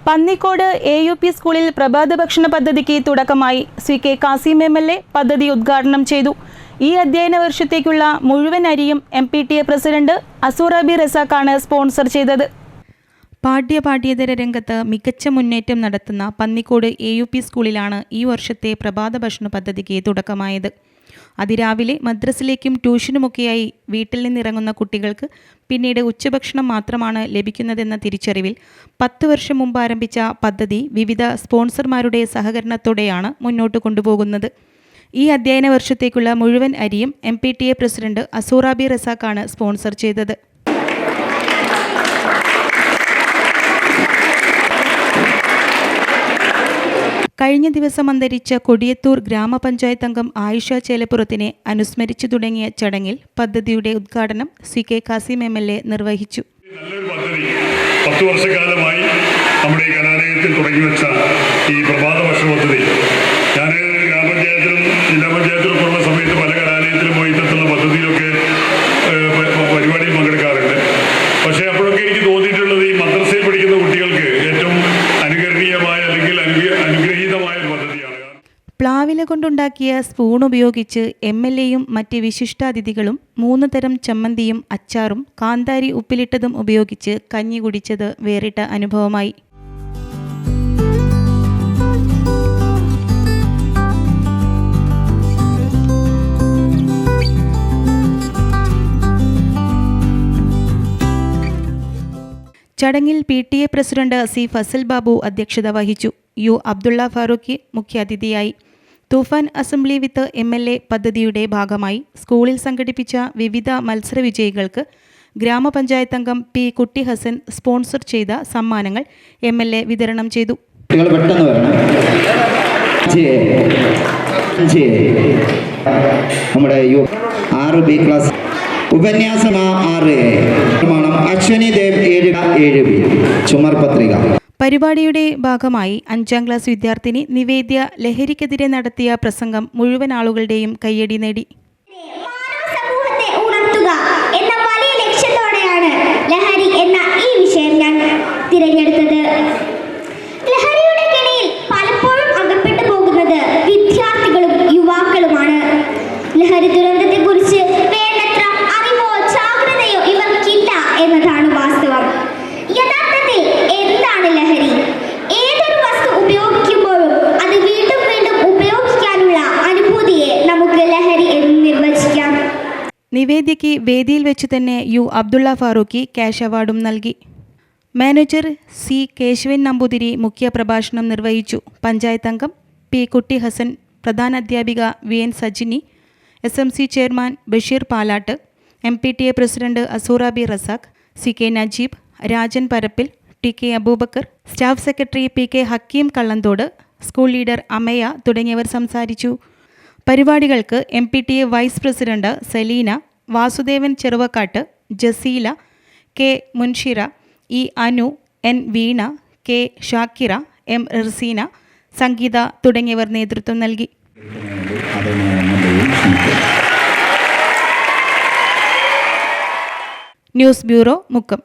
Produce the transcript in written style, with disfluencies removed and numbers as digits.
Pannikode AUP സ്കൂളിൽ പ്രഭാത ഭക്ഷണ പദ്ധതിക്ക് തുടക്കമായി. CK കാസിം MLA പദ്ധതി ഉദ്ഘാടനം ചെയ്തു. ഈ അധ്യയന വർഷത്തേക്കുള്ള മുഴുവൻ അരിയും MPTA പ്രസിഡന്റ് അസൂറാബി റസാഖാണ് സ്പോൺസർ ചെയ്തത്. പാഠ്യേതര രംഗത്ത് മികച്ച മുന്നേറ്റം നടത്തുന്ന പന്നിക്കോട് AUP സ്കൂളിലാണ് ഈ വർഷത്തെ പ്രഭാത ഭക്ഷണ പദ്ധതിക്ക് തുടക്കമായത്. അതിരാവിലെ മദ്രസിലേക്കും ട്യൂഷനുമൊക്കെയായി വീട്ടിൽ നിന്നിറങ്ങുന്ന കുട്ടികൾക്ക് പിന്നീട് ഉച്ചഭക്ഷണം മാത്രമാണ് ലഭിക്കുന്നതെന്ന തിരിച്ചറിവിൽ 10 വർഷം മുമ്പ് ആരംഭിച്ച പദ്ധതി വിവിധ സ്പോൺസർമാരുടെ സഹകരണത്തോടെയാണ് മുന്നോട്ട് കൊണ്ടുപോകുന്നത്. ഈ അധ്യയന വർഷത്തേക്കുള്ള മുഴുവൻ അരിയും MPTA പ്രസിഡന്റ് അസൂറാബി റസാഖാണ് സ്പോൺസർ ചെയ്തത്. കഴിഞ്ഞ ദിവസം അന്തരിച്ച കൊടിയത്തൂർ ഗ്രാമപഞ്ചായത്ത് അംഗം ആയിഷ ചേലപ്പുറത്തിനെ അനുസ്മരിച്ചു തുടങ്ങിയ ചടങ്ങിൽ പദ്ധതിയുടെ ഉദ്ഘാടനം CK കാസിം MLA നിർവഹിച്ചു. നല്ലൊരു പദ്ധതി 10 വർഷക്കാലമായി നമ്മുടെ ഈ കലാലയത്തിൽ തുടങ്ങിവെച്ച ഈ പ്രഭാത ഭക്ഷണ പദ്ധതി ഞാൻ ഗ്രാമപഞ്ചായത്തിലും ജില്ലാ പഞ്ചായത്തിലും ഉള്ള സമയത്ത് പല കലാലയത്തിലും പോയി ഇത്തരത്തിലുള്ള പദ്ധതിയിലൊക്കെ പരിപാടിയിൽ പങ്കെടുക്കാറുണ്ട്. പക്ഷേ അപ്പോഴൊക്കെ എനിക്ക് തോന്നിയിട്ടുള്ളത് ഈ മദ്രസയിൽ പഠിക്കുന്ന കുട്ടികൾക്ക് ഏറ്റവും അനുകരണീയമായ അല്ലെങ്കിൽ അനുഗ്രഹീതമായ ഒരു പദ്ധതിയാണ്. പ്ലാവില കൊണ്ടുണ്ടാക്കിയ സ്പൂൺ ഉപയോഗിച്ച് MLAയും മറ്റ് വിശിഷ്ടാതിഥികളും 3 തരം ചമ്മന്തിയും അച്ചാറും കാന്താരി ഉപ്പിലിട്ടതും ഉപയോഗിച്ച് കഞ്ഞി കുടിച്ചത് വേറിട്ട അനുഭവമായി. ചടങ്ങിൽ PTA president C Fazal Babu അധ്യക്ഷത വഹിച്ചു. U അബ്ദുള്ള ഫാറൂഖി മുഖ്യാതിഥിയായി. തൂഫാൻ അസംബ്ലി വിത്ത് MLA പദ്ധതിയുടെ ഭാഗമായി സ്കൂളിൽ സംഘടിപ്പിച്ച വിവിധ മത്സര വിജയികൾക്ക് ഗ്രാമപഞ്ചായത്ത് അംഗം P കുട്ടി ഹസൻ സ്പോൺസർ ചെയ്ത സമ്മാനങ്ങൾ MLA വിതരണം ചെയ്തു. ഉപന്യാസം 6 അശ്വനി ദേവ് 7 ചുമർ പത്രിക. പരിപാടിയുടെ ഭാഗമായി 5ാം ക്ലാസ് വിദ്യാർത്ഥിനി നിവേദ്യ ലഹരിക്കെതിരെ നടത്തിയ പ്രസംഗം മുഴുവൻ ആളുകളുടെയും കയ്യടി നേടി. സമൂഹത്തെ ഉണർത്തുക എന്ന വലിയ ലക്ഷ്യത്തോടെയാണ് ലഹരി എന്ന ഈ വിഷയം ഞാൻ തിരഞ്ഞെടുത്തത്. ലഹരിയുടെ കെണിയിൽ പലപ്പോഴും അകപ്പെട്ടു പോകുന്നത് വിദ്യാർത്ഥികളും യുവാക്കളുമാണ്. ലഹരി ദുരന്തത്തെക്കുറിച്ച് വേണ്ടത്ര അറിവോ ജാഗ്രതയോ ഇവർക്കില്ല എന്നതാണ് വാസ്തവം. യഥാർത്ഥത്തിൽ എന്താണ് ലഹരി? ഏതൊരു വസ്തു ഉപയോഗിക്കുമ്പോഴും അത് വീണ്ടും വീണ്ടും ഉപയോഗിക്കാനുള്ള അനുഭൂതിയെ നമുക്ക് ലഹരി എന്ന് നിർവചിക്കാം. നിവേദ്യയ്ക്ക് വേദിയിൽ വെച്ച് തന്നെ U അബ്ദുള്ള ഫാറൂഖി ക്യാഷ് അവാർഡും നൽകി. മാനേജർ C കേശവൻ നമ്പൂതിരി മുഖ്യ പ്രഭാഷണം നിർവഹിച്ചു. പഞ്ചായത്ത് അംഗം P കുട്ടി ഹസൻ, പ്രധാനാധ്യാപിക VN Sajini, SMC chairman Basheer Palatt, MPTA president Asurabi Razak, CK Najeeb, Rajan Parappil, TK Abubakar, staff secretary PK Hakeem Kallanthode, school leader Amaya തുടങ്ങിയവർ സംസാരിച്ചു. പരിപാടികൾക്ക് MPTA vice president Saleena, Vasudevan Cheruvakkatt, Jaseela, K Munshira, E Anu, N Veena, K Shakira, M Raseena, Sangeetha തുടങ്ങിയവർ നേതൃത്വം നൽകി. News bureau, Mukkam.